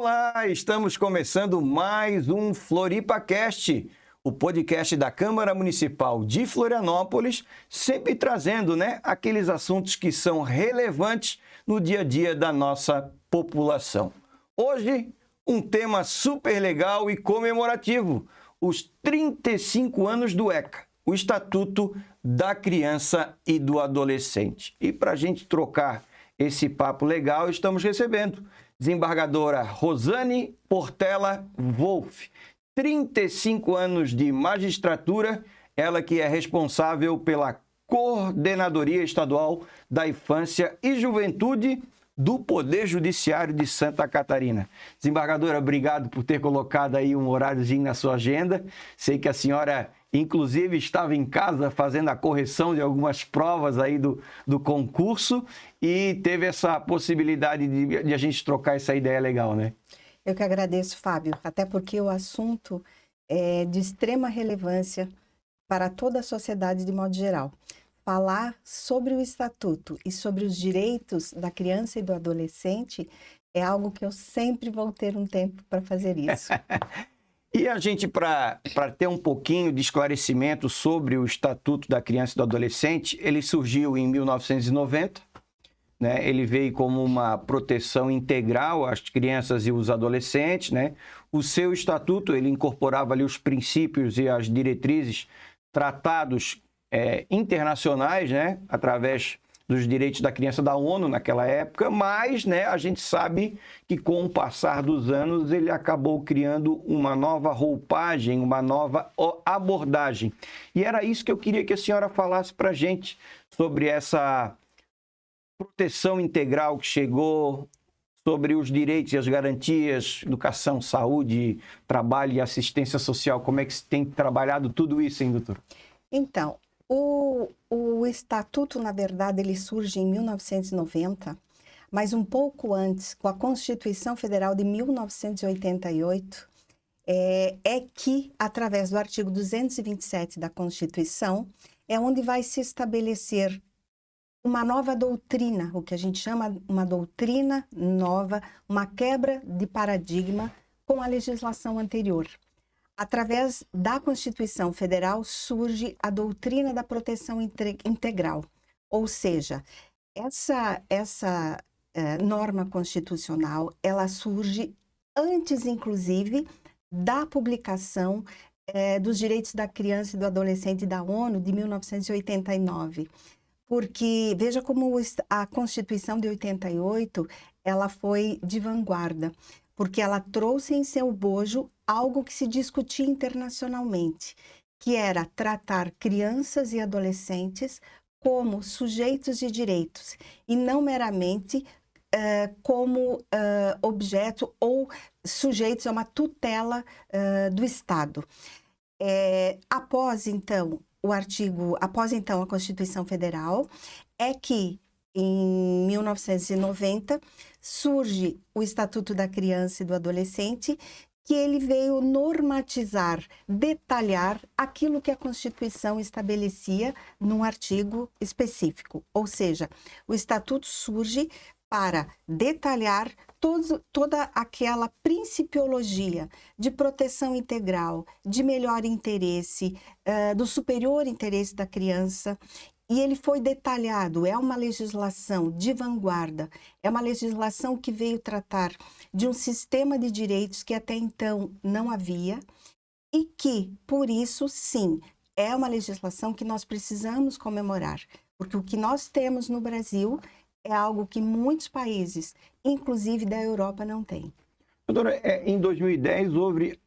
Olá, estamos começando mais um FloripaCast, o podcast da Câmara Municipal de Florianópolis, sempre trazendo, aqueles assuntos que são relevantes no dia a dia da nossa população. Hoje, um tema super legal e comemorativo, os 35 anos do ECA, o Estatuto da Criança e do Adolescente. E para a gente trocar esse papo legal, estamos recebendo desembargadora Rosane Portela Wolff, 35 anos de magistratura, ela que é responsável pela Coordenadoria Estadual da Infância e Juventude do Poder Judiciário de Santa Catarina. Desembargadora, obrigado por ter colocado aí um horáriozinho na sua agenda. Sei que a senhora, inclusive, estava em casa fazendo a correção de algumas provas aí do concurso e teve essa possibilidade de a gente trocar essa ideia legal, né? Eu que agradeço, Fábio, até porque o assunto é de extrema relevância para toda a sociedade de modo geral. Falar sobre o Estatuto e sobre os direitos da criança e do adolescente é algo que eu sempre vou ter um tempo para fazer isso. E a gente, para ter um pouquinho de esclarecimento sobre o Estatuto da Criança e do Adolescente, ele surgiu em 1990, né? Ele veio como uma proteção integral às crianças e os adolescentes, né? O seu estatuto, ele incorporava ali os princípios e as diretrizes tratados internacionais, né? Através dos direitos da criança da ONU naquela época, mas a gente sabe que com o passar dos anos ele acabou criando uma nova roupagem, uma nova abordagem. E era isso que eu queria que a senhora falasse para a gente sobre essa proteção integral que chegou, sobre os direitos e as garantias, educação, saúde, trabalho e assistência social. Como é que se tem trabalhado tudo isso, hein, doutor? Então, o Estatuto, na verdade, ele surge em 1990, mas um pouco antes, com a Constituição Federal de 1988, é que, através do artigo 227 da Constituição, é onde vai se estabelecer uma nova doutrina, o que a gente chama uma doutrina nova, uma quebra de paradigma com a legislação anterior. Através da Constituição Federal surge a doutrina da proteção integral, ou seja, essa norma constitucional, ela surge antes, inclusive, da publicação dos direitos da criança e do adolescente da ONU de 1989. Porque veja como a Constituição de 88, ela foi de vanguarda, porque ela trouxe em seu bojo algo que se discutia internacionalmente, que era tratar crianças e adolescentes como sujeitos de direitos e não meramente como objeto ou sujeitos a uma tutela do Estado. Após então a Constituição Federal, é que em 1990 surge o Estatuto da Criança e do Adolescente, que ele veio normatizar, detalhar aquilo que a Constituição estabelecia num artigo específico. Ou seja, o Estatuto surge para detalhar toda aquela principiologia de proteção integral, de melhor interesse, do superior interesse da criança. E ele foi detalhado, é uma legislação de vanguarda, é uma legislação que veio tratar de um sistema de direitos que até então não havia e que, por isso, sim, é uma legislação que nós precisamos comemorar, porque o que nós temos no Brasil é algo que muitos países, inclusive da Europa, não têm. Doutora, em 2010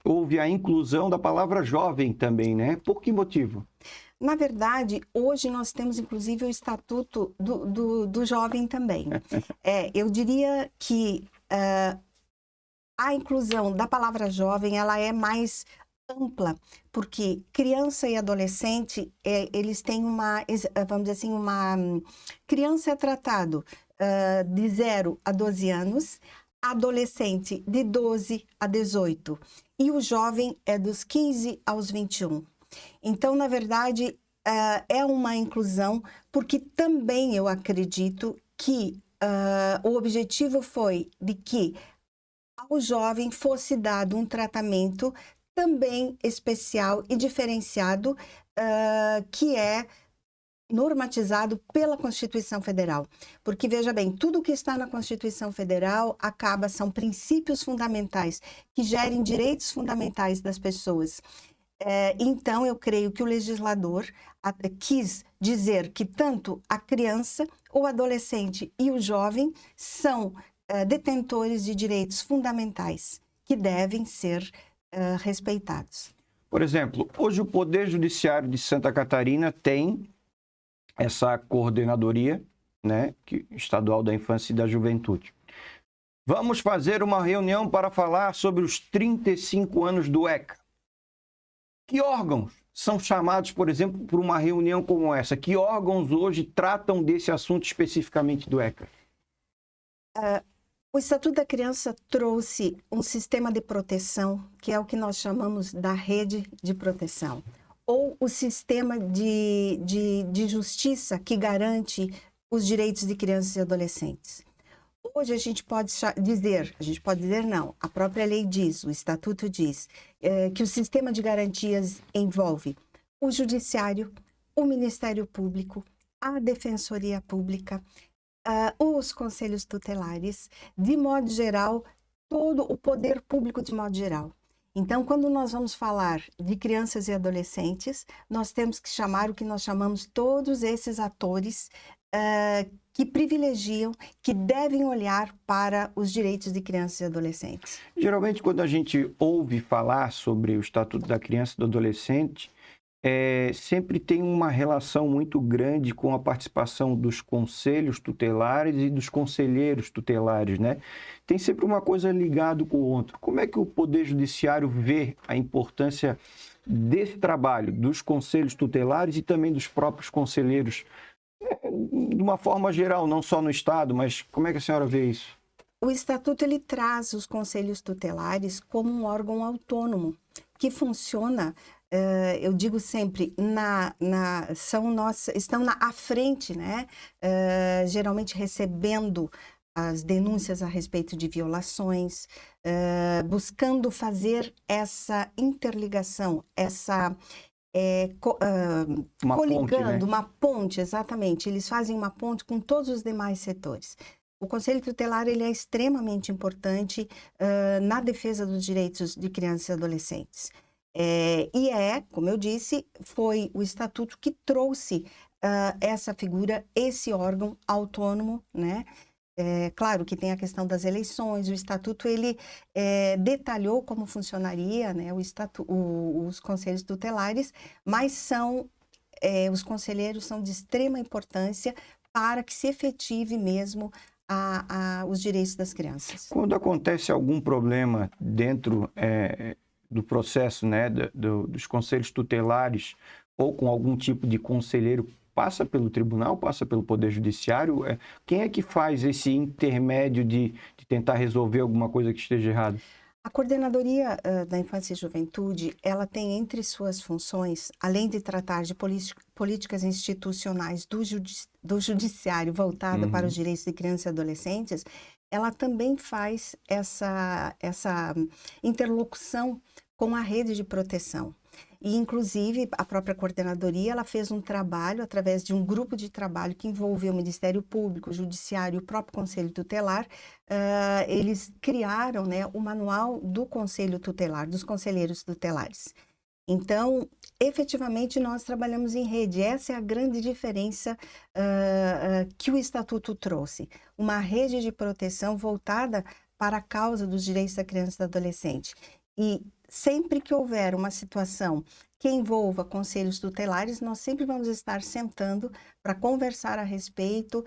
houve a inclusão da palavra jovem também, né? Por que motivo? Na verdade, hoje nós temos, inclusive, o Estatuto do Jovem também. Eu diria que a inclusão da palavra jovem, ela é mais ampla, porque criança e adolescente, eles têm vamos dizer assim, criança é tratado de 0 a 12 anos, adolescente de 12 a 18, e o jovem é dos 15 aos 21. Então, na verdade, é uma inclusão, porque também eu acredito que o objetivo foi de que ao jovem fosse dado um tratamento também especial e diferenciado, que é normatizado pela Constituição Federal. Porque, veja bem, tudo que está na Constituição Federal são princípios fundamentais que gerem direitos fundamentais das pessoas. Então, eu creio que o legislador quis dizer que tanto a criança, o adolescente e o jovem são detentores de direitos fundamentais que devem ser respeitados. Por exemplo, hoje o Poder Judiciário de Santa Catarina tem essa coordenadoria, né, estadual da infância e da juventude. Vamos fazer uma reunião para falar sobre os 35 anos do ECA. Que órgãos são chamados, por exemplo, para uma reunião como essa? Que órgãos hoje tratam desse assunto especificamente do ECA? O Estatuto da Criança trouxe um sistema de proteção, que é o que nós chamamos da rede de proteção, ou o sistema de justiça que garante os direitos de crianças e adolescentes. Hoje a gente pode dizer não, a própria lei diz, o Estatuto diz, que o sistema de garantias envolve o Judiciário, o Ministério Público, a Defensoria Pública, os Conselhos Tutelares, de modo geral, todo o poder público de modo geral. Então, quando nós vamos falar de crianças e adolescentes, nós temos que chamar o que nós chamamos todos esses atores que privilegiam, que devem olhar para os direitos de crianças e adolescentes. Geralmente, quando a gente ouve falar sobre o Estatuto da Criança e do Adolescente, sempre tem uma relação muito grande com a participação dos conselhos tutelares e dos conselheiros tutelares, né? Tem sempre uma coisa ligada com o outro. Como é que o Poder Judiciário vê a importância desse trabalho, dos conselhos tutelares e também dos próprios conselheiros, de uma forma geral, não só no Estado, mas como é que a senhora vê isso? O Estatuto ele traz os conselhos tutelares como um órgão autônomo, que funciona, eu digo sempre, estão à frente, né? Geralmente recebendo as denúncias a respeito de violações, buscando fazer essa interligação, coligando, uma ponte, exatamente. Eles fazem uma ponte com todos os demais setores. O Conselho Tutelar ele é extremamente importante na defesa dos direitos de crianças e adolescentes. Como eu disse, foi o Estatuto que trouxe essa figura, esse órgão autônomo, né? Claro que tem a questão das eleições, o Estatuto ele detalhou como funcionaria, né, os conselhos tutelares, mas os conselheiros são de extrema importância para que se efetive mesmo os direitos das crianças. Quando acontece algum problema dentro do processo, né, dos conselhos tutelares ou com algum tipo de conselheiro, passa pelo tribunal, passa pelo Poder Judiciário? Quem é que faz esse intermédio de tentar resolver alguma coisa que esteja errada? A Coordenadoria da Infância e Juventude, ela tem entre suas funções, além de tratar de políticas institucionais do Judiciário voltada para os direitos de crianças e adolescentes, ela também faz essa interlocução com a rede de proteção. E, inclusive, a própria coordenadoria ela fez um trabalho através de um grupo de trabalho que envolveu o Ministério Público, o Judiciário e o próprio Conselho Tutelar. Eles criaram, né, o manual do Conselho Tutelar, dos conselheiros tutelares. Então, efetivamente, nós trabalhamos em rede. Essa é a grande diferença que o Estatuto trouxe. Uma rede de proteção voltada para a causa dos direitos da criança e do adolescente. E sempre que houver uma situação que envolva conselhos tutelares, nós sempre vamos estar sentando para conversar a respeito,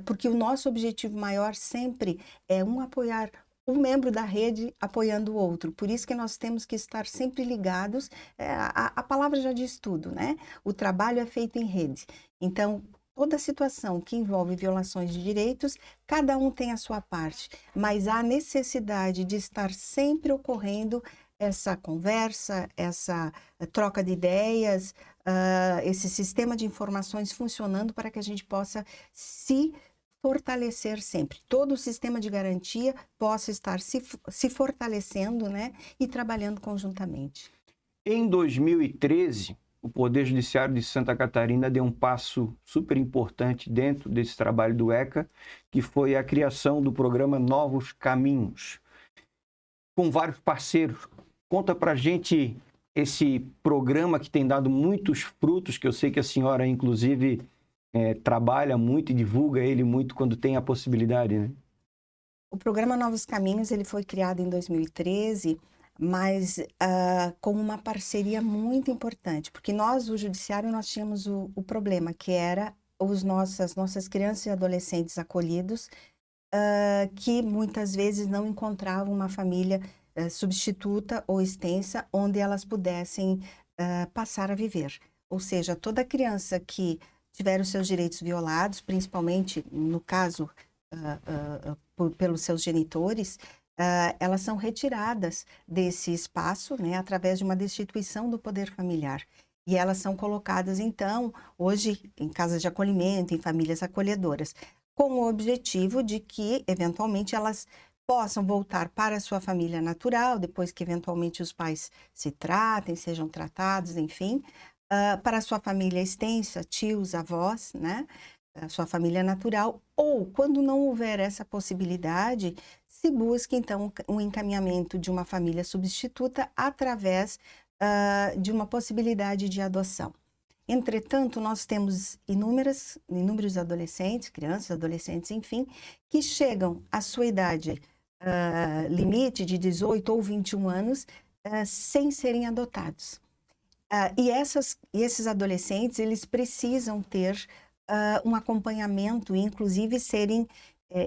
porque o nosso objetivo maior sempre é apoiar um membro da rede apoiando o outro. Por isso que nós temos que estar sempre ligados. A palavra já diz tudo, né? O trabalho é feito em rede. Então, toda situação que envolve violações de direitos, cada um tem a sua parte, mas há necessidade de estar sempre ocorrendo essa conversa, essa troca de ideias, esse sistema de informações funcionando para que a gente possa se fortalecer sempre. Todo o sistema de garantia possa estar se fortalecendo, né, e trabalhando conjuntamente. Em 2013, o Poder Judiciário de Santa Catarina deu um passo super importante dentro desse trabalho do ECA, que foi a criação do programa Novos Caminhos, com vários parceiros. Conta pra gente esse programa que tem dado muitos frutos, que eu sei que a senhora, inclusive, trabalha muito e divulga ele muito quando tem a possibilidade, né? O programa Novos Caminhos, ele foi criado em 2013, mas com uma parceria muito importante, porque nós, o Judiciário, nós tínhamos o problema, que era nossas crianças e adolescentes acolhidos, que muitas vezes não encontravam uma família substituta ou extensa onde elas pudessem passar a viver. Ou seja, toda criança que tiver os seus direitos violados, principalmente no caso pelos seus genitores, elas são retiradas desse espaço, né, através de uma destituição do poder familiar. E elas são colocadas, então, hoje em casas de acolhimento, em famílias acolhedoras, com o objetivo de que, eventualmente, elas possam voltar para a sua família natural, depois que, eventualmente, os pais se tratem, sejam tratados, enfim, para a sua família extensa, tios, avós, né? A sua família natural, ou, quando não houver essa possibilidade, se busca, então, um encaminhamento de uma família substituta através de uma possibilidade de adoção. Entretanto, nós temos inúmeros adolescentes, crianças, adolescentes, enfim, que chegam à sua idade limite de 18 ou 21 anos sem serem adotados. E esses adolescentes, eles precisam ter um acompanhamento e, inclusive, serem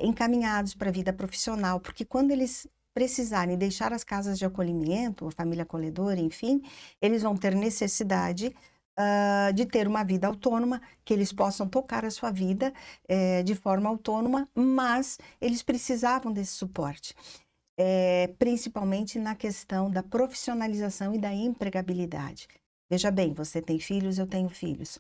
encaminhados para a vida profissional, porque quando eles precisarem deixar as casas de acolhimento, a família acolhedora, enfim, eles vão ter necessidade de ter uma vida autônoma, que eles possam tocar a sua vida de forma autônoma, mas eles precisavam desse suporte, principalmente na questão da profissionalização e da empregabilidade. Veja bem, você tem filhos, eu tenho filhos.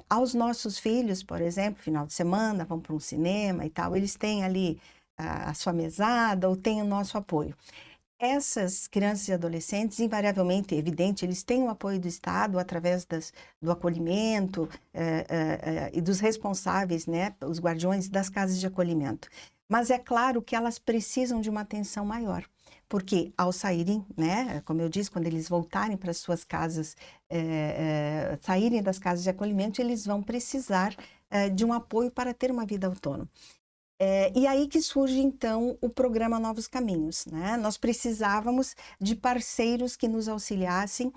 Aos nossos filhos, por exemplo, final de semana, vão para um cinema e tal, eles têm ali a sua mesada ou têm o nosso apoio. Essas crianças e adolescentes, invariavelmente, é evidente, eles têm o apoio do Estado através do acolhimento e dos responsáveis, né, os guardiões das casas de acolhimento. Mas é claro que elas precisam de uma atenção maior, porque ao saírem, né, como eu disse, quando eles voltarem para as suas casas, saírem das casas de acolhimento, eles vão precisar de um apoio para ter uma vida autônoma. E aí que surge, então, o programa Novos Caminhos, né? Nós precisávamos de parceiros que nos auxiliassem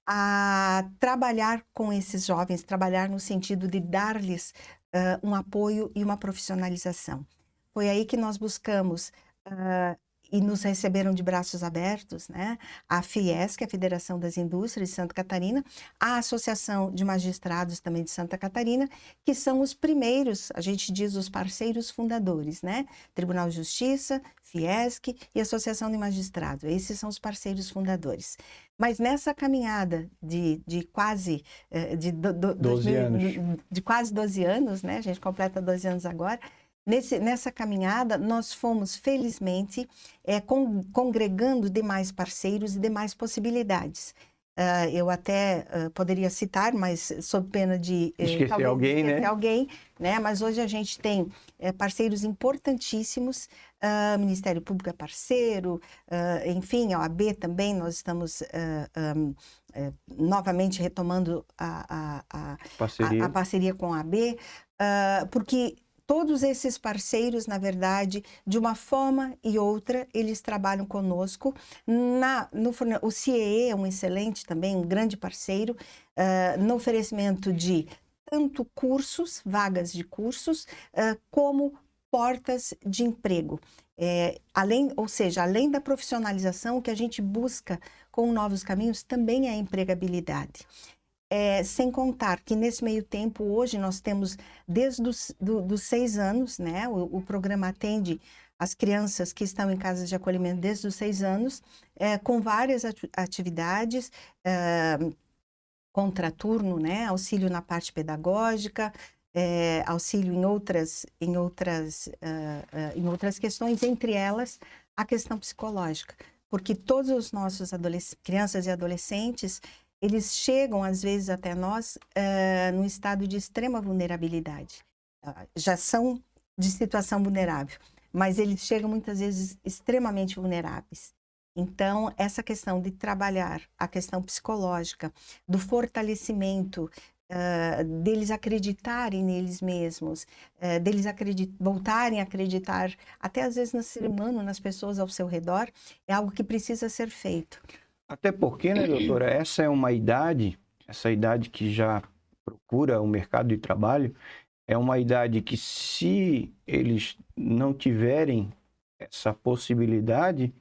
a trabalhar com esses jovens, trabalhar no sentido de dar-lhes um apoio e uma profissionalização. Foi aí que nós buscamos e nos receberam de braços abertos, né? A FIES, que é a Federação das Indústrias de Santa Catarina, a Associação de Magistrados também de Santa Catarina, que são os primeiros, a gente diz os parceiros fundadores, né? Tribunal de Justiça, FIESC e Associação de Magistrados, esses são os parceiros fundadores. Mas nessa caminhada de quase 12 anos. De quase 12 anos, né? A gente completa 12 anos agora. Nessa caminhada, nós fomos, felizmente, congregando demais parceiros e demais possibilidades. Eu até poderia citar, mas sob pena de esquecer alguém, né? Mas hoje a gente tem parceiros importantíssimos, Ministério Público é parceiro, enfim, a OAB também, nós estamos novamente retomando a parceria com a OAB, porque todos esses parceiros, na verdade, de uma forma e outra, eles trabalham conosco. O CIEE é um excelente também, um grande parceiro, no oferecimento de tanto cursos, vagas de cursos, como portas de emprego. Além da profissionalização, o que a gente busca com Novos Caminhos também é a empregabilidade. Sem contar que nesse meio tempo, hoje nós temos desde dos 6 anos, né? O programa atende as crianças que estão em casas de acolhimento desde os 6 anos, com várias atividades, contraturno, né? Auxílio na parte pedagógica, auxílio em outras questões, entre elas a questão psicológica, porque todos os nossos crianças e adolescentes, eles chegam às vezes até nós num estado de extrema vulnerabilidade. Já são de situação vulnerável, mas eles chegam muitas vezes extremamente vulneráveis. Então, essa questão de trabalhar a questão psicológica, do fortalecimento, deles acreditarem neles mesmos, deles voltarem a acreditar, até às vezes no ser humano, nas pessoas ao seu redor, é algo que precisa ser feito. Até porque, né, doutora, essa idade que já procura o mercado de trabalho, é uma idade que, se eles não tiverem essa possibilidade,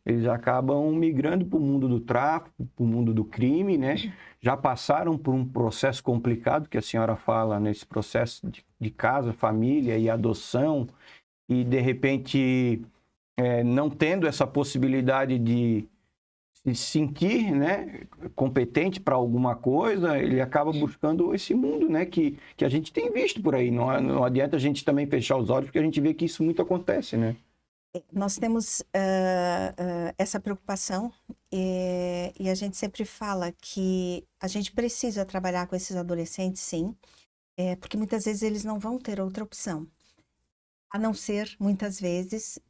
eles acabam migrando para o mundo do tráfico, para o mundo do crime, né? Já passaram por um processo complicado, que a senhora fala, nesse processo de casa, família e adoção, e de repente, não tendo essa possibilidade de se sentir, né, competente para alguma coisa, ele acaba buscando esse mundo, né, que a gente tem visto por aí. Não adianta a gente também fechar os olhos, porque a gente vê que isso muito acontece, né? Nós temos essa preocupação e a gente sempre fala que a gente precisa trabalhar com esses adolescentes, sim, porque muitas vezes eles não vão ter outra opção, a não ser, muitas vezes,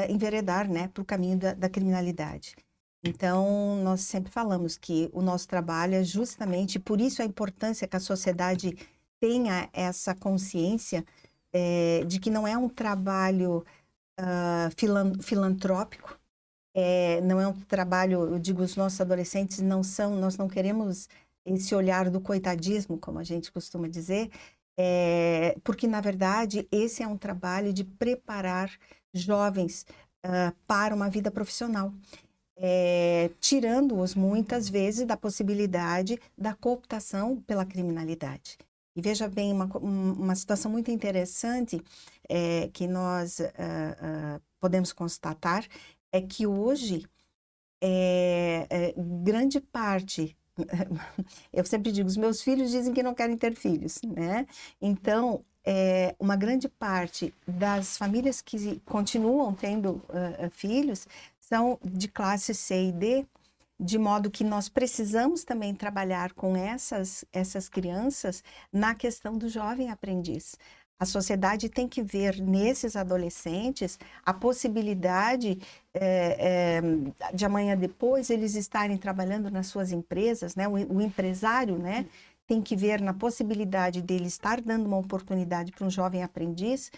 enveredar, né, para o caminho da criminalidade. Então, nós sempre falamos que o nosso trabalho é justamente, por isso a importância que a sociedade tenha essa consciência de que não é um trabalho filantrópico, não é um trabalho, eu digo, os nossos adolescentes nós não queremos esse olhar do coitadismo, como a gente costuma dizer, porque, na verdade, esse é um trabalho de preparar jovens para uma vida profissional. Tirando-os muitas vezes da possibilidade da cooptação pela criminalidade. E veja bem, uma situação muito interessante que nós podemos constatar é que hoje grande parte, eu sempre digo, os meus filhos dizem que não querem ter filhos, né? Então, uma grande parte das famílias que continuam tendo filhos são de classe C e D, de modo que nós precisamos também trabalhar com essas crianças na questão do jovem aprendiz. A sociedade tem que ver nesses adolescentes a possibilidade de amanhã depois eles estarem trabalhando nas suas empresas, né? O empresário, né, tem que ver na possibilidade dele estar dando uma oportunidade para um jovem aprendiz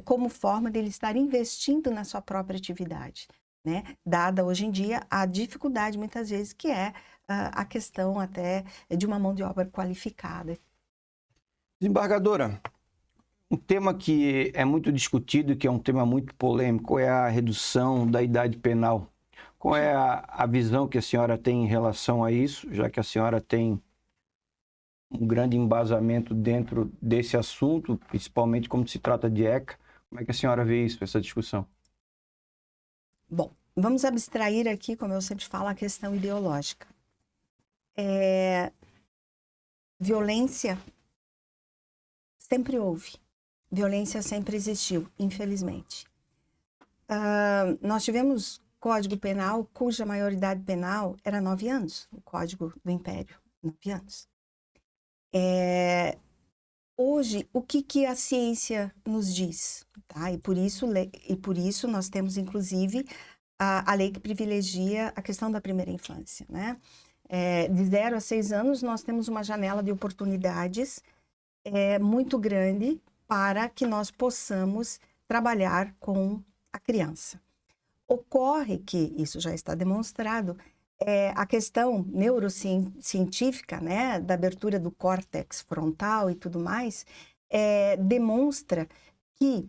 como forma dele estar investindo na sua própria atividade. Né? Dada hoje em dia a dificuldade muitas vezes que é a questão até de uma mão de obra qualificada. Desembargadora, um tema que é muito discutido, que é um tema muito polêmico, é a redução da idade penal. Qual é a visão que a senhora tem em relação a isso, já que a senhora tem um grande embasamento dentro desse assunto, principalmente como se trata de ECA? Como é que a senhora vê isso, essa discussão? Bom, vamos abstrair aqui, como eu sempre falo, a questão ideológica. Violência sempre houve, violência sempre existiu, infelizmente. Nós tivemos Código Penal cuja maioridade penal era 9 anos, o Código do Império, 9 anos. Hoje, o que a ciência nos diz? Tá? E por isso nós temos, inclusive, a lei que privilegia a questão da primeira infância. Né? De 0 a 6 anos, nós temos uma janela de oportunidades muito grande para que nós possamos trabalhar com a criança. Ocorre que, isso já está demonstrado, a questão neurocientífica, né, da abertura do córtex frontal e tudo mais, demonstra que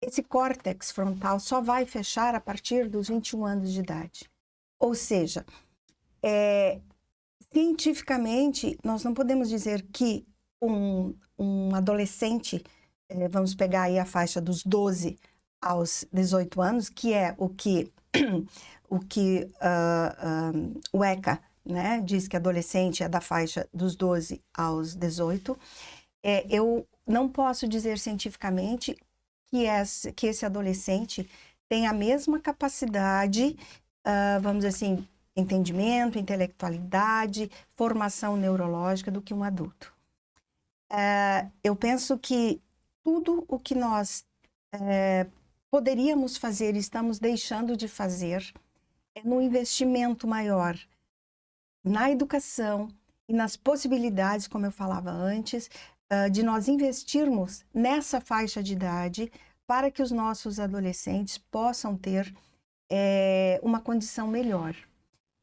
esse córtex frontal só vai fechar a partir dos 21 anos de idade. Ou seja, cientificamente, nós não podemos dizer que um adolescente, vamos pegar aí a faixa dos 12 aos 18 anos, que é o que o ECA, né, diz que adolescente é da faixa dos 12 aos 18, Eu não posso dizer cientificamente que esse adolescente tem a mesma capacidade, vamos dizer assim, entendimento, intelectualidade, formação neurológica do que um adulto. Eu penso que tudo o que nós poderíamos fazer e estamos deixando de fazer é no investimento maior na educação e nas possibilidades, como eu falava antes, de nós investirmos nessa faixa de idade para que os nossos adolescentes possam ter uma condição melhor.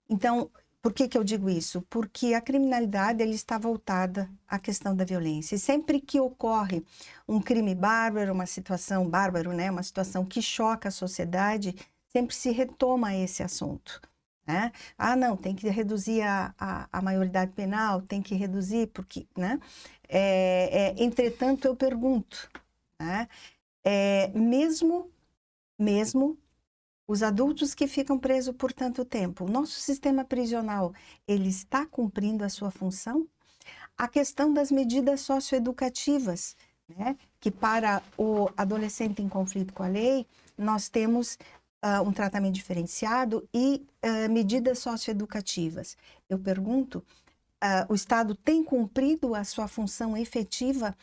Então, por que eu digo isso? Porque a criminalidade ela está voltada à questão da violência. E sempre que ocorre um crime bárbaro, uma situação bárbaro, né? Uma situação que choca a sociedade, sempre se retoma esse assunto. Né? Não, tem que reduzir a maioridade penal, tem que reduzir, porque, né? Entretanto, eu pergunto, né? Mesmo os adultos que ficam presos por tanto tempo, o nosso sistema prisional, ele está cumprindo a sua função? A questão das medidas socioeducativas, né? Que para o adolescente em conflito com a lei, nós temos um tratamento diferenciado e medidas socioeducativas. Eu pergunto, o Estado tem cumprido a sua função efetiva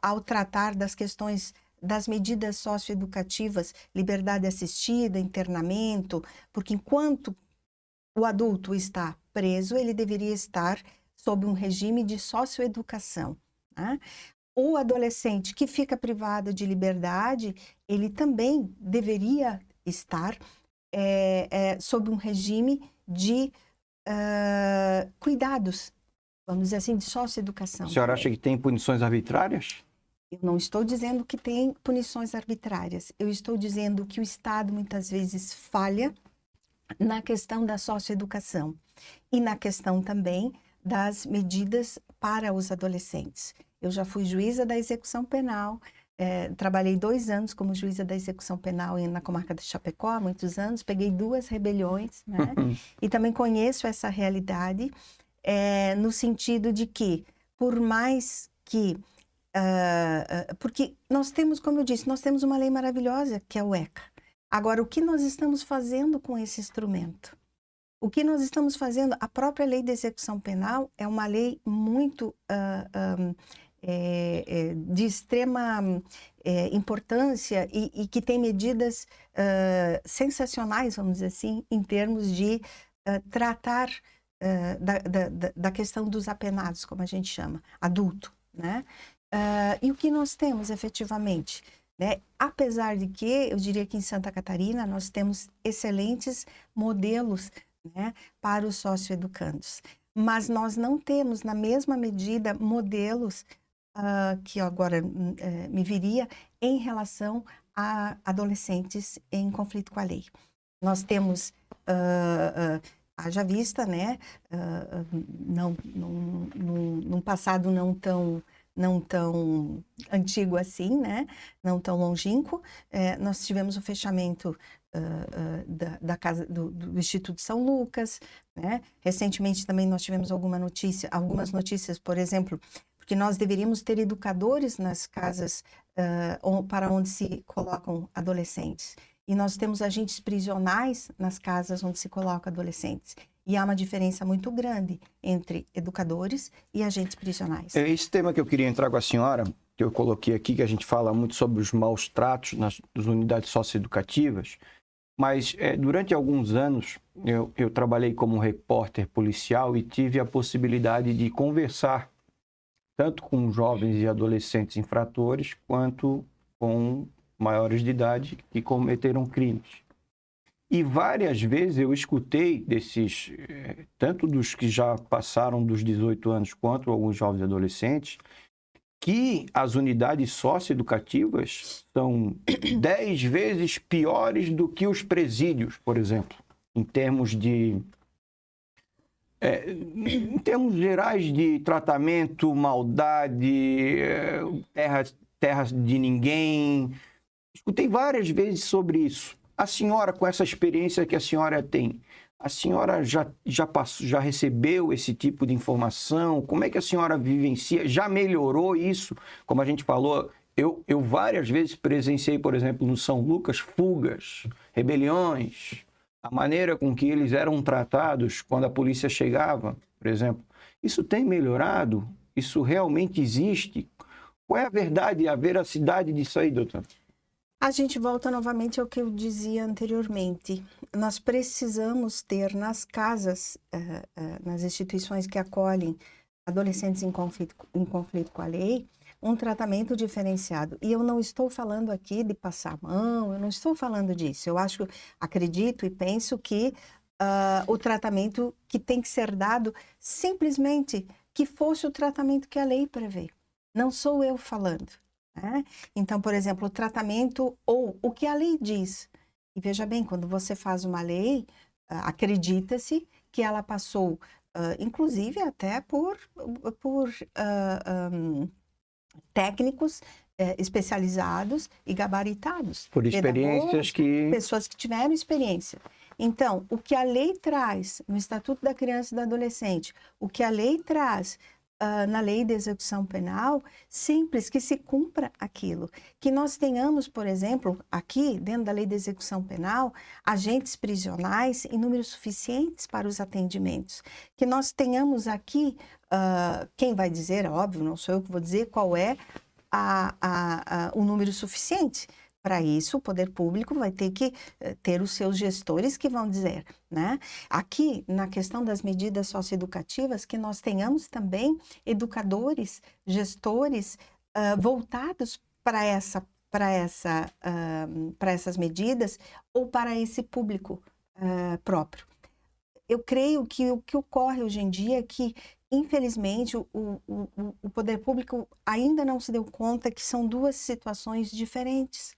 ao tratar das questões das medidas socioeducativas, liberdade assistida, internamento, porque enquanto o adulto está preso, ele deveria estar sob um regime de socioeducação, né? O adolescente que fica privado de liberdade, ele também deveria estar sob um regime de cuidados, vamos dizer assim, de socioeducação. A senhora acha que tem punições arbitrárias? Eu não estou dizendo que tem punições arbitrárias. Eu estou dizendo que o Estado muitas vezes falha na questão da socioeducação e na questão também das medidas para os adolescentes. Eu já fui juíza da execução penal, trabalhei 2 anos como juíza da execução penal na comarca de Chapecó, há muitos anos, peguei 2 rebeliões, né? E também conheço essa realidade, no sentido de que, por mais que porque nós temos, como eu disse, nós temos uma lei maravilhosa, que é o ECA. Agora, o que nós estamos fazendo com esse instrumento? O que nós estamos fazendo? A própria lei de execução penal é uma lei muito de extrema importância e que tem medidas sensacionais, vamos dizer assim, em termos de tratar da questão dos apenados, como a gente chama, adulto, né? E o que nós temos efetivamente, né? Apesar de que, eu diria que em Santa Catarina, nós temos excelentes modelos, né, para os socioeducandos, mas nós não temos, na mesma medida, modelos que agora me viria em relação a adolescentes em conflito com a lei. Nós temos, haja vista, né, num passado não tão antigo assim, né? Não tão longínquo. Nós tivemos o fechamento da casa do Instituto São Lucas, né? Recentemente também nós tivemos algumas notícias, por exemplo, porque nós deveríamos ter educadores nas casas para onde se colocam adolescentes. E nós temos agentes prisionais nas casas onde se colocam adolescentes. E há uma diferença muito grande entre educadores e agentes prisionais. É esse tema que eu queria entrar com a senhora, que eu coloquei aqui, que a gente fala muito sobre os maus tratos nas unidades socioeducativas, mas durante alguns anos eu trabalhei como repórter policial e tive a possibilidade de conversar tanto com jovens e adolescentes infratores, quanto com maiores de idade que cometeram crimes. E várias vezes eu escutei desses, tanto dos que já passaram dos 18 anos, quanto alguns jovens e adolescentes, que as unidades socioeducativas são 10 vezes piores do que os presídios, por exemplo, em termos gerais de tratamento, maldade, terras de ninguém. Escutei várias vezes sobre isso. A senhora, com essa experiência que a senhora tem, A senhora já passou, já recebeu esse tipo de informação? Como é que a senhora vivencia? Já melhorou isso? Como a gente falou, eu várias vezes presenciei, por exemplo, no São Lucas, fugas, rebeliões, a maneira com que eles eram tratados quando a polícia chegava, por exemplo. Isso tem melhorado? Isso realmente existe? Qual é a verdade e a veracidade disso aí, doutor? A gente volta novamente ao que eu dizia anteriormente. Nós precisamos ter nas casas, nas instituições que acolhem adolescentes em conflito com a lei, um tratamento diferenciado. E eu não estou falando aqui de passar a mão, eu não estou falando disso. Eu acredito e penso que o tratamento que tem que ser dado simplesmente que fosse o tratamento que a lei prevê. Não sou eu falando. Né? Então, por exemplo, o tratamento ou o que a lei diz. E veja bem, quando você faz uma lei, acredita-se que ela passou, inclusive até por técnicos especializados e gabaritados. Por experiências pessoas que tiveram experiência. Então, o que a lei traz no Estatuto da Criança e do Adolescente, o que a lei traz na lei de execução penal, simples, que se cumpra aquilo. Que nós tenhamos, por exemplo, aqui, dentro da lei de execução penal, agentes prisionais em números suficientes para os atendimentos. Que nós tenhamos aqui, quem vai dizer, é óbvio, não sou eu que vou dizer qual é o número suficiente. Para isso, o poder público vai ter que ter os seus gestores que vão dizer, né? Aqui, na questão das medidas socioeducativas, que nós tenhamos também educadores, gestores voltados para essas medidas ou para esse público próprio. Eu creio que o que ocorre hoje em dia é que, infelizmente, o poder público ainda não se deu conta que são duas situações diferentes.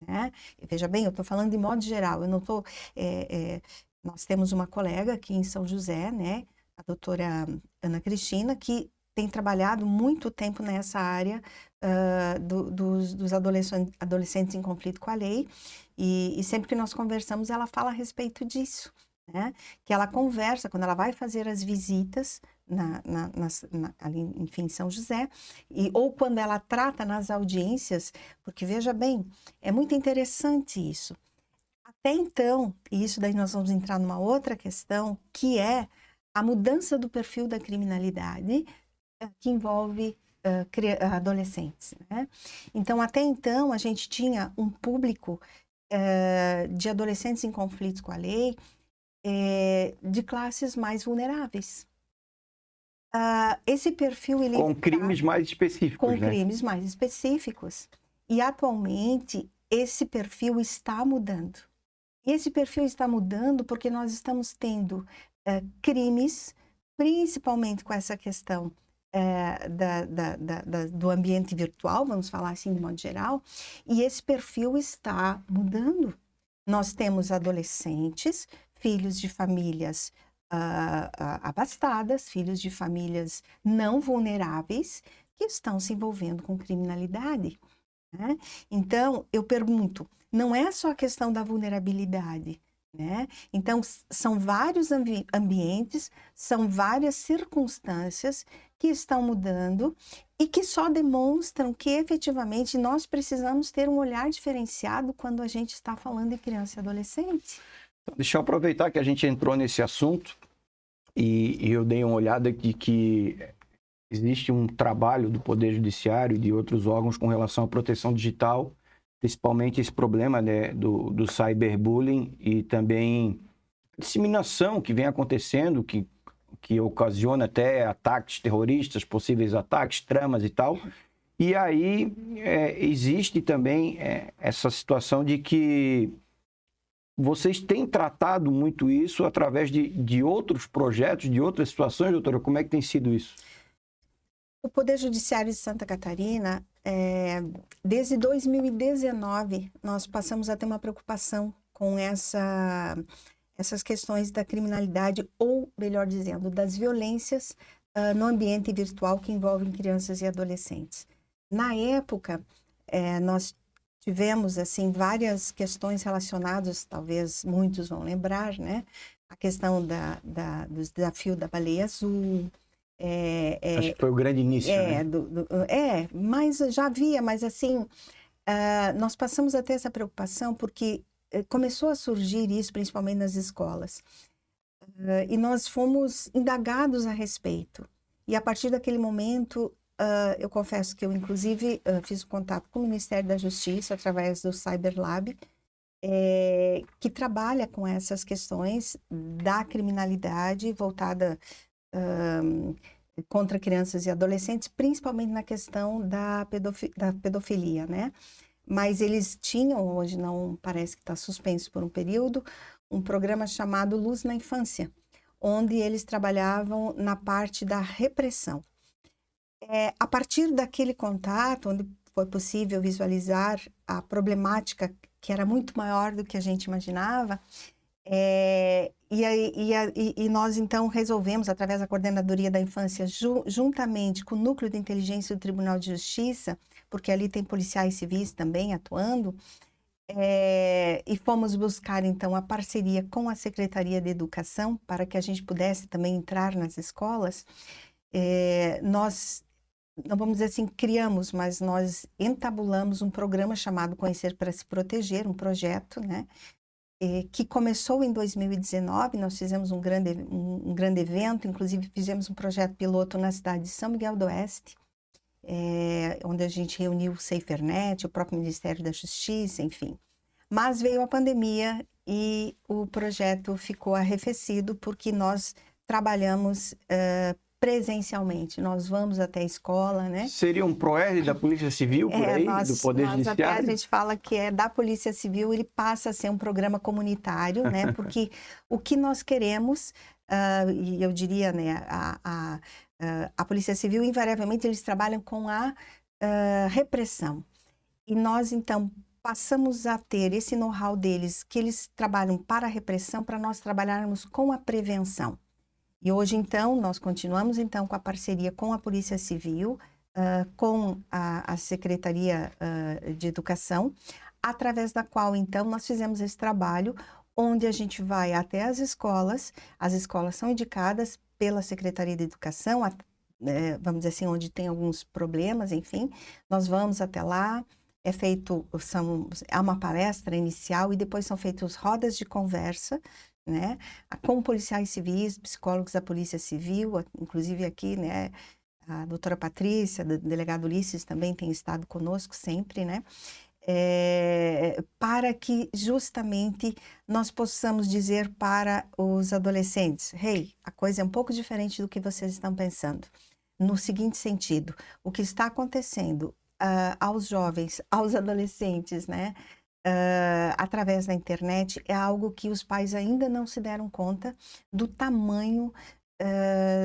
Né? E veja bem, eu estou falando de modo geral, eu não estou... nós temos uma colega aqui em São José, né? A doutora Ana Cristina, que tem trabalhado muito tempo nessa área dos adolescentes em conflito com a lei, e sempre que nós conversamos, ela fala a respeito disso. Né? Que ela conversa, quando ela vai fazer as visitas ali, enfim, em São José, ou quando ela trata nas audiências, porque veja bem, é muito interessante isso. Até então, e isso daí nós vamos entrar numa outra questão, que é a mudança do perfil da criminalidade que envolve adolescentes. Né? Então, até então, a gente tinha um público de adolescentes em conflitos com a lei, de classes mais vulneráveis. Esse perfil... Com crimes mais específicos, com né? crimes mais específicos. E, atualmente, esse perfil está mudando. E esse perfil está mudando porque nós estamos tendo crimes, principalmente com essa questão do ambiente virtual, vamos falar assim de modo geral, e esse perfil está mudando. Nós temos adolescentes, filhos de famílias abastadas, filhos de famílias não vulneráveis, que estão se envolvendo com criminalidade. Né? Então, eu pergunto, não é só a questão da vulnerabilidade, né? Então, são vários ambientes, são várias circunstâncias que estão mudando e que só demonstram que, efetivamente, nós precisamos ter um olhar diferenciado quando a gente está falando de criança e adolescente. Deixa eu aproveitar que a gente entrou nesse assunto e eu dei uma olhada de que existe um trabalho do Poder Judiciário e de outros órgãos com relação à proteção digital, principalmente esse problema, né, do cyberbullying e também disseminação que vem acontecendo, que ocasiona até ataques terroristas, possíveis ataques, tramas e tal. E aí existe também essa situação de que vocês têm tratado muito isso através de outros projetos, de outras situações, doutora? Como é que tem sido isso? O Poder Judiciário de Santa Catarina, desde 2019, nós passamos a ter uma preocupação com essas questões da criminalidade, ou, melhor dizendo, das violências no ambiente virtual que envolvem crianças e adolescentes. Na época, nós tivemos, assim, várias questões relacionadas, talvez muitos vão lembrar, né? a questão do desafio da baleia azul. Acho que foi o grande início, né? Mas já havia, mas assim, nós passamos a ter essa preocupação porque começou a surgir isso, principalmente nas escolas. E nós fomos indagados a respeito. E a partir daquele momento, eu confesso que eu, inclusive, fiz contato com o Ministério da Justiça através do Cyberlab, que trabalha com essas questões da criminalidade voltada contra crianças e adolescentes, principalmente na questão da pedofilia, né? Mas eles tinham, hoje não parece que está suspenso por um período, um programa chamado Luz na Infância, onde eles trabalhavam na parte da repressão. A partir daquele contato, onde foi possível visualizar a problemática que era muito maior do que a gente imaginava, e nós então resolvemos, através da Coordenadoria da Infância, juntamente com o Núcleo de Inteligência do Tribunal de Justiça, porque ali tem policiais civis também atuando, e fomos buscar então a parceria com a Secretaria de Educação para que a gente pudesse também entrar nas escolas. Nós, não vamos dizer assim, criamos, mas nós entabulamos um programa chamado Conhecer para se Proteger, um projeto, né? Que começou em 2019, nós fizemos um grande evento, inclusive fizemos um projeto piloto na cidade de São Miguel do Oeste, onde a gente reuniu o SaferNet, o próprio Ministério da Justiça, enfim. Mas veio a pandemia e o projeto ficou arrefecido porque nós trabalhamos presencialmente. Nós vamos até a escola, né? Seria um PROERD da Polícia Civil, por aí, do Poder Judiciário? Até a gente fala que é da Polícia Civil, ele passa a ser um programa comunitário, né? Porque o que nós queremos, e eu diria, né, a Polícia Civil, invariavelmente, eles trabalham com a repressão. E nós, então, passamos a ter esse know-how deles, que eles trabalham para a repressão, para nós trabalharmos com a prevenção. E hoje, então, nós continuamos, então, com a parceria com a Polícia Civil, com a Secretaria de Educação, através da qual, então, nós fizemos esse trabalho, onde a gente vai até as escolas são indicadas pela Secretaria de Educação, vamos dizer assim, onde tem alguns problemas, enfim, nós vamos até lá, há uma palestra inicial e depois são feitas rodas de conversa, né, com policiais civis, psicólogos da Polícia Civil, inclusive aqui, né, a doutora Patrícia, do delegado Ulisses também tem estado conosco sempre, né, para que justamente nós possamos dizer para os adolescentes, a coisa é um pouco diferente do que vocês estão pensando, no seguinte sentido, o que está acontecendo aos jovens, aos adolescentes, né, através da internet, é algo que os pais ainda não se deram conta do tamanho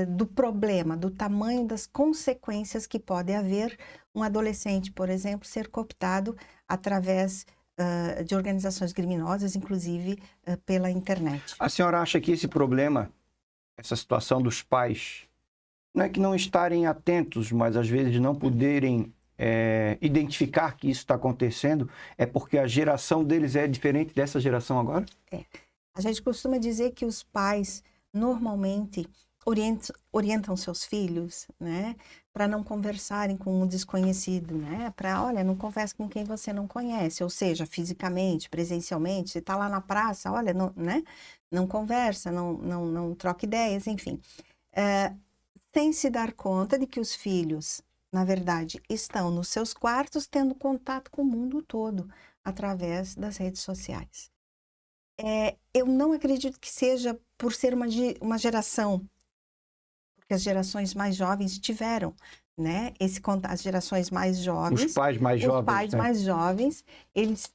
do problema, do tamanho das consequências que pode haver um adolescente, por exemplo, ser cooptado através de organizações criminosas, inclusive pela internet. A senhora acha que esse problema, essa situação dos pais, não é que não estarem atentos, mas às vezes não poderem identificar que isso está acontecendo, é porque a geração deles é diferente dessa geração agora? A gente costuma dizer que os pais normalmente orientam seus filhos, né, para não conversarem com um desconhecido, né, olha, não converse com quem você não conhece, ou seja, fisicamente, presencialmente, se está lá na praça, olha, não, né, não conversa, não troca ideias, enfim. Sem se dar conta de que os filhos, na verdade, estão nos seus quartos tendo contato com o mundo todo através das redes sociais. Eu não acredito que seja por ser uma geração, porque as gerações mais jovens tiveram, né, as gerações mais jovens. Os pais mais jovens. Os pais, né, mais jovens, eles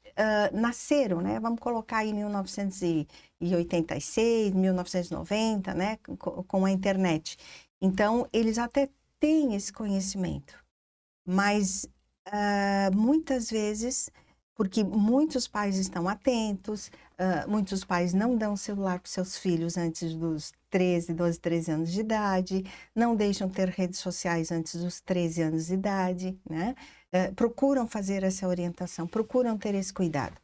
nasceram, né, vamos colocar aí 1986, 1990, né, com a internet. Então, eles até têm esse conhecimento, mas muitas vezes, porque muitos pais estão atentos, muitos pais não dão celular para seus filhos antes dos 12, 13 anos de idade, não deixam ter redes sociais antes dos 13 anos de idade, né? Procuram fazer essa orientação, procuram ter esse cuidado.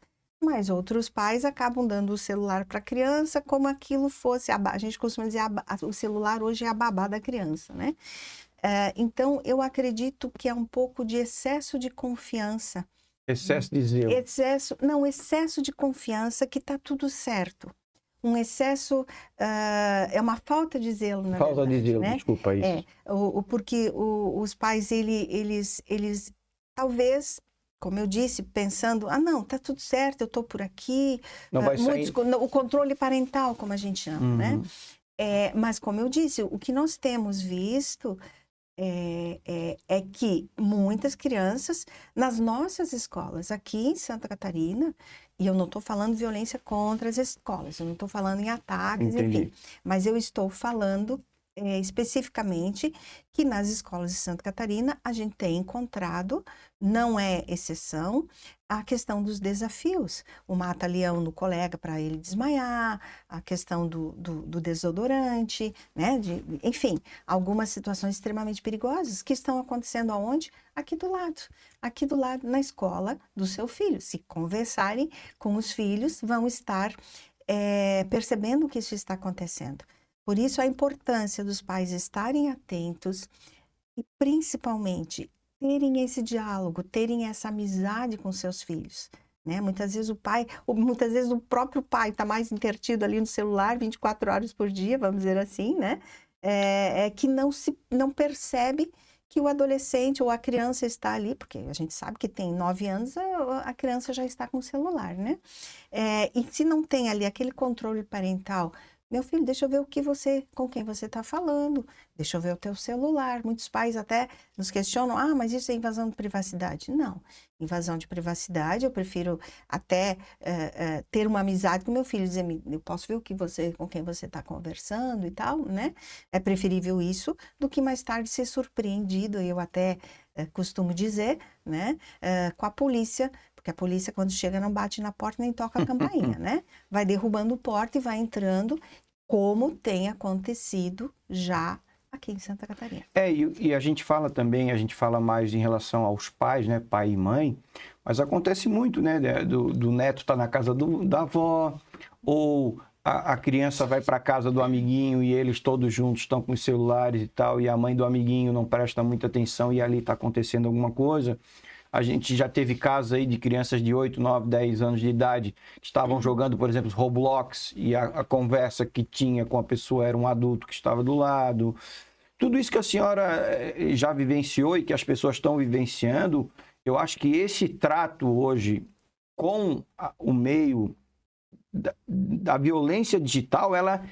Mas outros pais acabam dando o celular para a criança como aquilo fosse, a gente costuma dizer, o celular hoje é a babá da criança, né? Então, eu acredito que é um pouco de excesso de confiança. Excesso de zelo. Excesso de confiança que está tudo certo. Um excesso, é uma falta de zelo, na Falta verdade, de zelo, né? desculpa isso. Porque os pais, eles talvez, como eu disse, pensando, não, tá tudo certo, eu tô por aqui. Não vai sair. O controle parental, como a gente chama, né? Mas, como eu disse, o que nós temos visto é que muitas crianças, nas nossas escolas, aqui em Santa Catarina, e eu não estou falando violência contra as escolas, eu não estou falando em ataques, Entendi. enfim, mas eu estou falando especificamente que nas escolas de Santa Catarina a gente tem encontrado, não é exceção, a questão dos desafios. O mata-leão no colega para ele desmaiar, a questão do desodorante, né? Enfim, algumas situações extremamente perigosas que estão acontecendo aonde? Aqui do lado, na escola do seu filho. Se conversarem com os filhos, vão estar percebendo que isso está acontecendo. Por isso, a importância dos pais estarem atentos e, principalmente, terem esse diálogo, terem essa amizade com seus filhos, né? Muitas vezes o próprio pai está mais intertido ali no celular 24 horas por dia, vamos dizer assim, né? Que não percebe que o adolescente ou a criança está ali, porque a gente sabe que tem 9 anos, a criança já está com o celular, né? E se não tem ali aquele controle parental, meu filho, deixa eu ver com quem você está falando, deixa eu ver o teu celular. Muitos pais até nos questionam, mas isso é invasão de privacidade. Não, invasão de privacidade, eu prefiro até ter uma amizade com meu filho, dizer, eu posso ver com quem você está conversando e tal, né? É preferível isso do que mais tarde ser surpreendido, eu até costumo dizer, né? Com a polícia, porque a polícia, quando chega, não bate na porta nem toca a campainha, né? Vai derrubando porta e vai entrando, como tem acontecido já aqui em Santa Catarina. E a gente fala também, mais em relação aos pais, né? Pai e mãe, mas acontece muito, né? Do neto estar na casa da avó, ou a criança vai para a casa do amiguinho e eles todos juntos estão com os celulares e tal, e a mãe do amiguinho não presta muita atenção e ali está acontecendo alguma coisa. A gente já teve casos aí de crianças de 8, 9, 10 anos de idade que estavam jogando, por exemplo, Roblox e a conversa que tinha com a pessoa era um adulto que estava do lado. Tudo isso que a senhora já vivenciou e que as pessoas estão vivenciando, eu acho que esse trato hoje com o meio da violência digital, ela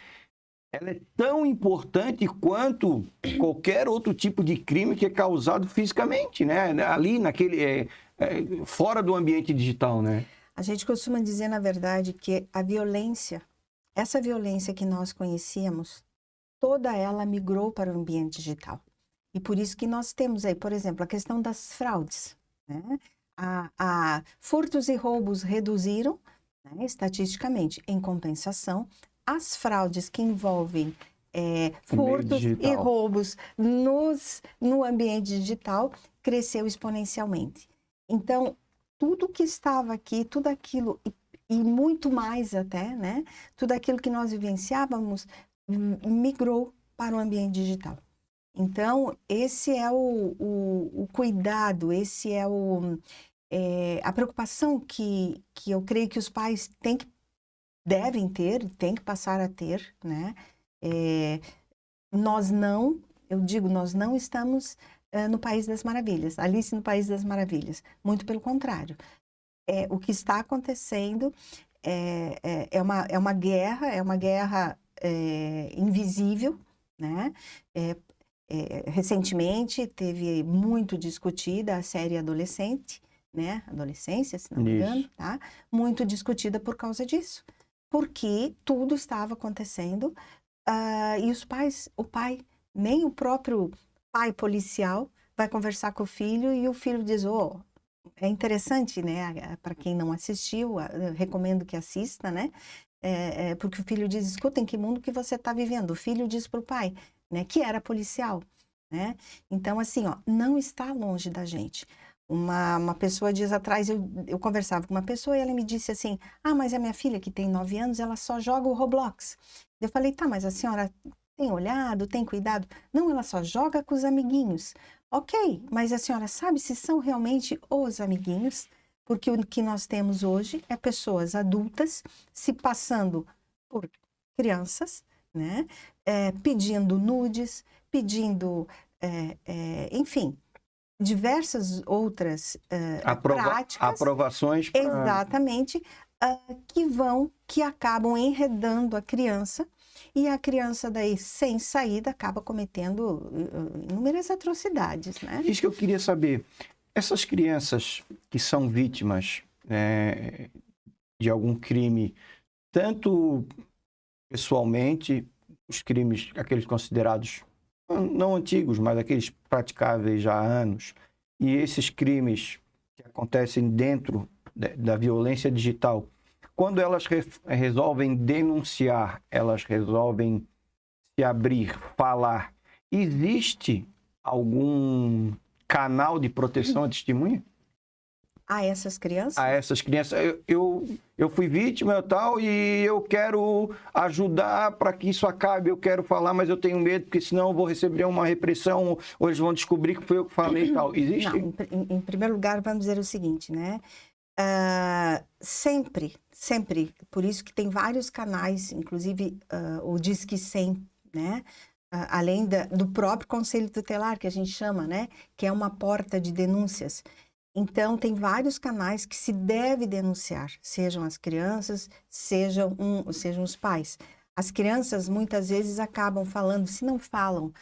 é tão importante quanto qualquer outro tipo de crime que é causado fisicamente, né? Ali fora do ambiente digital, né? A gente costuma dizer, na verdade, que essa violência que nós conhecíamos, toda ela migrou para o ambiente digital. E por isso que nós temos aí, por exemplo, a questão das fraudes, né? Furtos e roubos reduziram, né, estatisticamente. Em compensação, as fraudes que envolvem furtos e roubos no ambiente digital cresceu exponencialmente. Então, tudo que estava aqui, tudo aquilo, e muito mais até, né? Tudo aquilo que nós vivenciávamos migrou para o ambiente digital. Então, esse é o cuidado, esse é a preocupação que eu creio que os pais devem ter, têm que passar a ter, né? Nós não estamos no País das Maravilhas, Alice no País das Maravilhas. Muito pelo contrário. O que está acontecendo é uma guerra invisível, né? Recentemente teve muito discutida a série Adolescente, né? Adolescência, se não me engano, tá? Muito discutida por causa disso. Porque tudo estava acontecendo e nem o próprio pai policial vai conversar com o filho e o filho diz, é interessante, né? Para quem não assistiu, eu recomendo que assista, né? Porque o filho diz, escuta, em que mundo que você está vivendo? O filho diz para o pai, né? Que era policial, né? Então, assim, não está longe da gente. Uma pessoa, dias atrás, eu conversava com uma pessoa e ela me disse assim, mas a minha filha, que tem 9 anos, ela só joga o Roblox. Eu falei, tá, mas a senhora tem olhado, tem cuidado? Não, ela só joga com os amiguinhos. Ok, mas a senhora sabe se são realmente os amiguinhos? Porque o que nós temos hoje é pessoas adultas se passando por crianças, né? Pedindo nudes, pedindo, enfim, diversas outras práticas. Aprovações pra... Exatamente, que acabam enredando a criança, e a criança daí, sem saída, acaba cometendo inúmeras atrocidades, né? Isso que eu queria saber. Essas crianças que são vítimas de algum crime, tanto pessoalmente, os crimes, aqueles considerados não antigos, mas aqueles praticáveis já há anos, e esses crimes que acontecem dentro da violência digital, quando elas resolvem denunciar, elas resolvem se abrir, falar, existe algum canal de proteção à testemunha? A essas crianças? A essas crianças. Eu fui vítima e tal, e eu quero ajudar para que isso acabe. Eu quero falar, mas eu tenho medo, porque senão eu vou receber uma repressão, ou eles vão descobrir que foi eu que falei e tal. Existe? Não, em primeiro lugar, vamos dizer o seguinte, né? Sempre, por isso que tem vários canais, inclusive o Disque 100, né? Além do próprio Conselho Tutelar, que a gente chama, né? Que é uma porta de denúncias. Então, tem vários canais que se deve denunciar, sejam as crianças, sejam os pais. As crianças, muitas vezes, acabam falando, se não falam.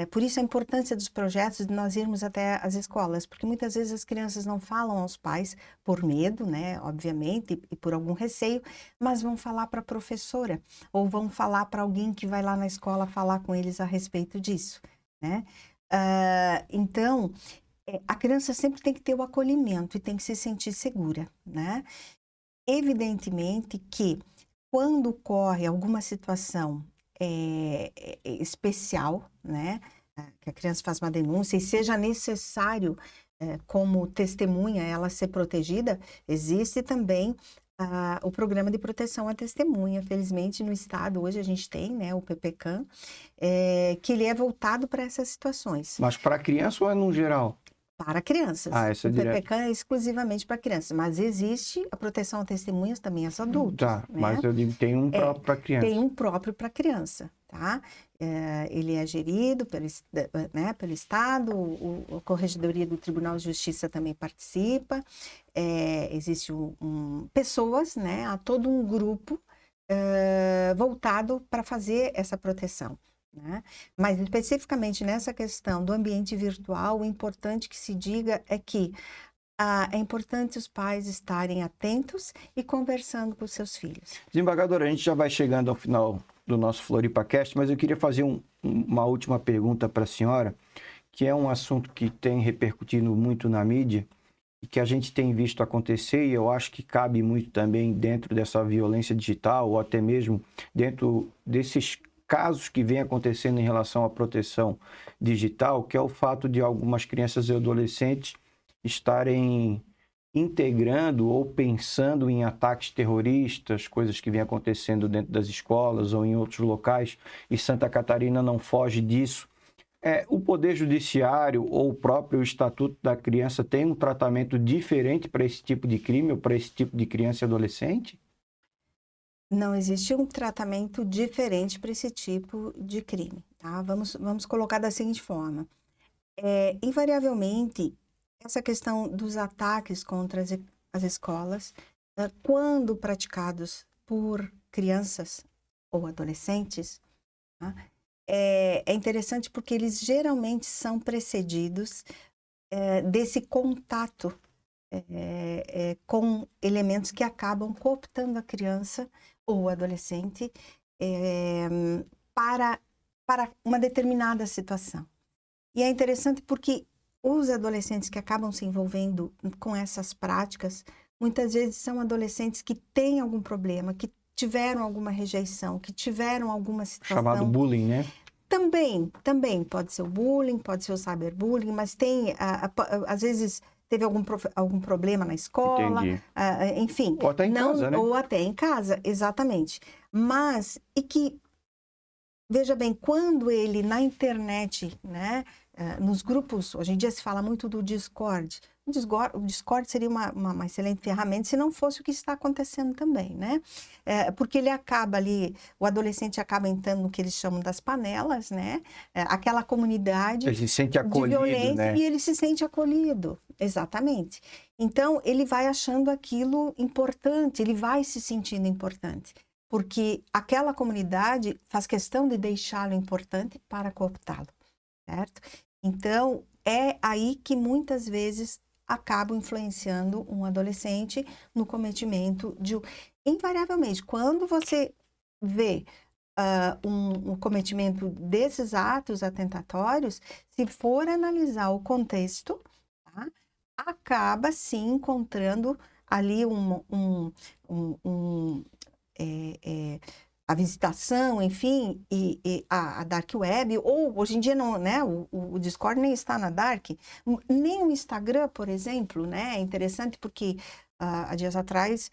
Por isso a importância dos projetos de nós irmos até as escolas, porque muitas vezes as crianças não falam aos pais por medo, né, obviamente, e por algum receio, mas vão falar para a professora, ou vão falar para alguém que vai lá na escola falar com eles a respeito disso, né? Então, a criança sempre tem que ter o acolhimento e tem que se sentir segura, né? Evidentemente que quando ocorre alguma situação especial, né? Que a criança faz uma denúncia e seja necessário, como testemunha, ela ser protegida, existe também o programa de proteção à testemunha. Felizmente, no estado, hoje a gente tem, né, o PPCAM, que ele é voltado para essas situações. Mas para criança ou é no geral? Para crianças. Essa é o direto. PPCAM é exclusivamente para crianças, mas existe a proteção a testemunhas também aos adultos. Tá, né? mas eu digo, tem um próprio para criança. Tem um próprio para criança, tá? Ele é gerido pelo Estado, a Corregedoria do Tribunal de Justiça também participa, existe pessoas, né? Há todo um grupo voltado para fazer essa proteção. Né? Mas especificamente nessa questão do ambiente virtual, o importante que se diga é que é importante os pais estarem atentos e conversando com os seus filhos. Desembargadora, a gente já vai chegando ao final do nosso FloripaCast, mas eu queria fazer uma última pergunta para a senhora, que é um assunto que tem repercutido muito na mídia e que a gente tem visto acontecer, e eu acho que cabe muito também dentro dessa violência digital, ou até mesmo dentro desses casos que vem acontecendo em relação à proteção digital, que é o fato de algumas crianças e adolescentes estarem integrando ou pensando em ataques terroristas, coisas que vêm acontecendo dentro das escolas ou em outros locais, e Santa Catarina não foge disso. O Poder Judiciário ou o próprio Estatuto da Criança tem um tratamento diferente para esse tipo de crime ou para esse tipo de criança e adolescente? Não existe um tratamento diferente para esse tipo de crime, tá? Vamos colocar da seguinte forma. Invariavelmente, essa questão dos ataques contra as escolas, quando praticados por crianças ou adolescentes, tá? É interessante porque eles geralmente são precedidos desse contato com elementos que acabam cooptando a criança ou adolescente para uma determinada situação. E é interessante porque os adolescentes que acabam se envolvendo com essas práticas, muitas vezes são adolescentes que têm algum problema, que tiveram alguma rejeição, que tiveram alguma situação... Chamado bullying, né? Também pode ser o bullying, pode ser o cyberbullying, mas tem, às vezes, teve algum problema na escola, Entendi. enfim. Ou até em casa, né? Ou até em casa, exatamente. Mas, e que, veja bem, quando ele na internet, né, nos grupos, hoje em dia se fala muito do Discord. O Discord seria uma excelente ferramenta se não fosse o que está acontecendo também, né? Porque ele acaba ali, o adolescente acaba entrando no que eles chamam das panelas, né? Aquela comunidade Ele se sente de acolhido, violência, né? e ele se sente acolhido, exatamente. Então, ele vai achando aquilo importante, ele vai se sentindo importante, porque aquela comunidade faz questão de deixá-lo importante para cooptá-lo, certo? Então, é aí que muitas vezes acaba influenciando um adolescente no cometimento de... Invariavelmente, quando você vê um cometimento desses atos atentatórios, se for analisar o contexto, tá, acaba sim encontrando ali a visitação, enfim, e a Dark Web, ou hoje em dia não, né, o Discord nem está na Dark, nem o Instagram, por exemplo, né, é interessante porque há dias atrás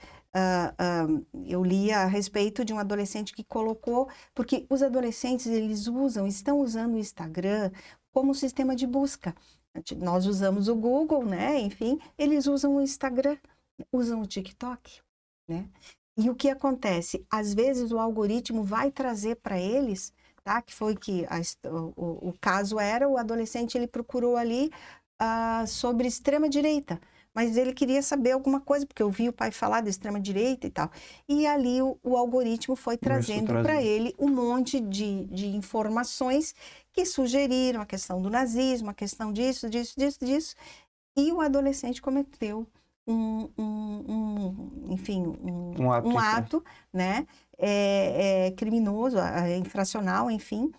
eu li a respeito de um adolescente que colocou, porque os adolescentes, estão usando o Instagram como sistema de busca. Nós usamos o Google, né, enfim, eles usam o Instagram, usam o TikTok, né? E o que acontece? Às vezes o algoritmo vai trazer para eles, tá? Que foi que o caso era, o adolescente ele procurou ali sobre extrema-direita, mas ele queria saber alguma coisa, porque eu vi o pai falar da extrema-direita e tal. E ali o algoritmo foi trazendo para ele um monte de informações que sugeriram a questão do nazismo, a questão disso, e o adolescente cometeu um ato, né, criminoso, infracional, enfim,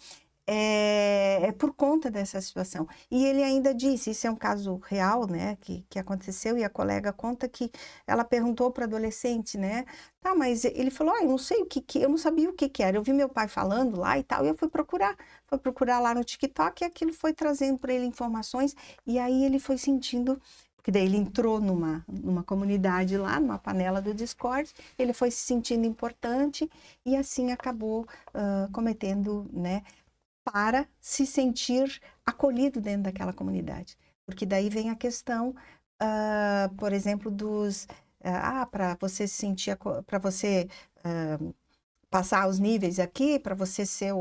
por conta dessa situação. E ele ainda disse, isso é um caso real, né, que aconteceu, e a colega conta que ela perguntou para o adolescente, né, tá, mas ele falou, eu não sei eu não sabia o que era, eu vi meu pai falando lá e tal, e eu fui procurar lá no TikTok, e aquilo foi trazendo para ele informações, e aí ele foi sentindo, porque daí ele entrou numa comunidade lá, numa panela do Discord, ele foi se sentindo importante e assim acabou cometendo, né, para se sentir acolhido dentro daquela comunidade. Porque daí vem a questão, por exemplo, para você se sentir, para você passar os níveis aqui, para você ser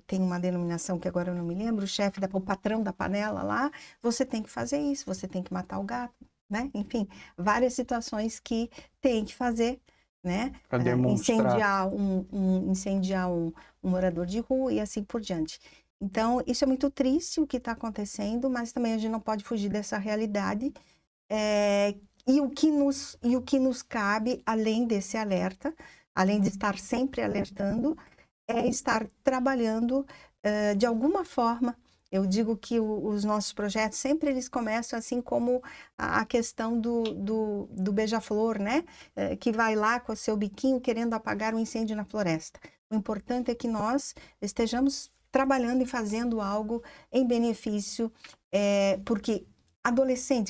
tem uma denominação que agora eu não me lembro, o patrão da panela lá, você tem que fazer isso, você tem que matar o gato, né? Enfim, várias situações que tem que fazer, né? Incendiar um morador de rua e assim por diante. Então, isso é muito triste o que está acontecendo, mas também a gente não pode fugir dessa realidade. E o que nos cabe, além desse alerta, além de estar sempre alertando, é estar trabalhando de alguma forma. Eu digo que os nossos projetos sempre eles começam assim como a questão do beija-flor, né? Que vai lá com o seu biquinho querendo apagar um incêndio na floresta. O importante é que nós estejamos trabalhando e fazendo algo em benefício, porque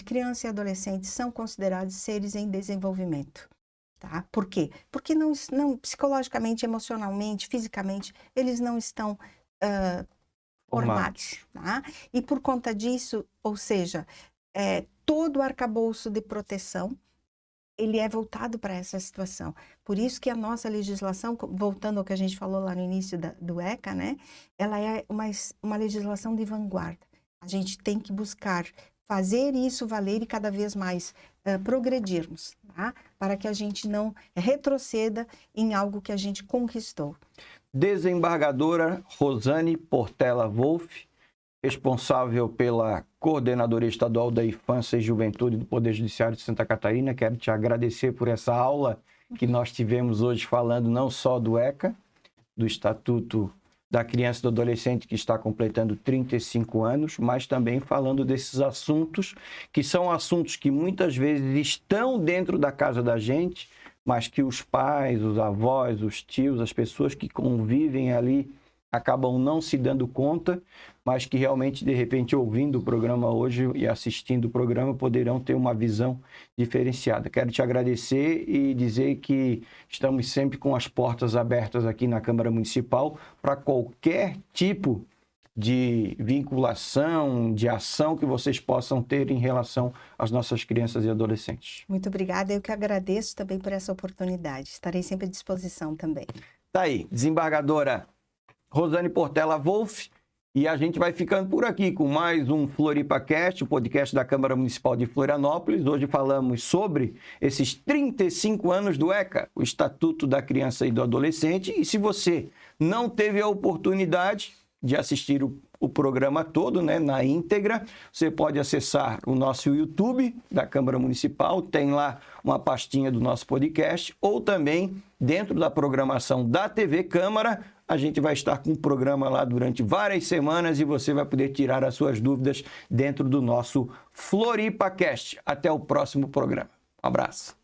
criança e adolescente são considerados seres em desenvolvimento. Tá? Por quê? Porque não psicologicamente, emocionalmente, fisicamente, eles não estão formados. Tá? E por conta disso, ou seja, todo o arcabouço de proteção, ele é voltado para essa situação. Por isso que a nossa legislação, voltando ao que a gente falou lá no início do ECA, né? Ela é uma legislação de vanguarda. A gente tem que buscar fazer isso valer e cada vez mais progredirmos, tá? Para que a gente não retroceda em algo que a gente conquistou. Desembargadora Rosane Portela Wolff, responsável pela Coordenadoria Estadual da Infância e Juventude do Poder Judiciário de Santa Catarina, quero te agradecer por essa aula que nós tivemos hoje falando não só do ECA, do Estatuto da Criança e do Adolescente, que está completando 35 anos, mas também falando desses assuntos, que são assuntos que muitas vezes estão dentro da casa da gente, mas que os pais, os avós, os tios, as pessoas que convivem ali acabam não se dando conta, mas que realmente, de repente, ouvindo o programa hoje e assistindo o programa, poderão ter uma visão diferenciada. Quero te agradecer e dizer que estamos sempre com as portas abertas aqui na Câmara Municipal para qualquer tipo de vinculação, de ação que vocês possam ter em relação às nossas crianças e adolescentes. Muito obrigada, eu que agradeço também por essa oportunidade. Estarei sempre à disposição também. Tá aí, desembargadora Rosane Portela Wolff, e a gente vai ficando por aqui com mais um FloripaCast, o podcast da Câmara Municipal de Florianópolis. Hoje falamos sobre esses 35 anos do ECA, o Estatuto da Criança e do Adolescente. E se você não teve a oportunidade de assistir o programa todo, né, na íntegra, você pode acessar o nosso YouTube da Câmara Municipal, tem lá uma pastinha do nosso podcast, ou também dentro da programação da TV Câmara, a gente vai estar com um programa lá durante várias semanas e você vai poder tirar as suas dúvidas dentro do nosso FloripaCast. Até o próximo programa. Um abraço.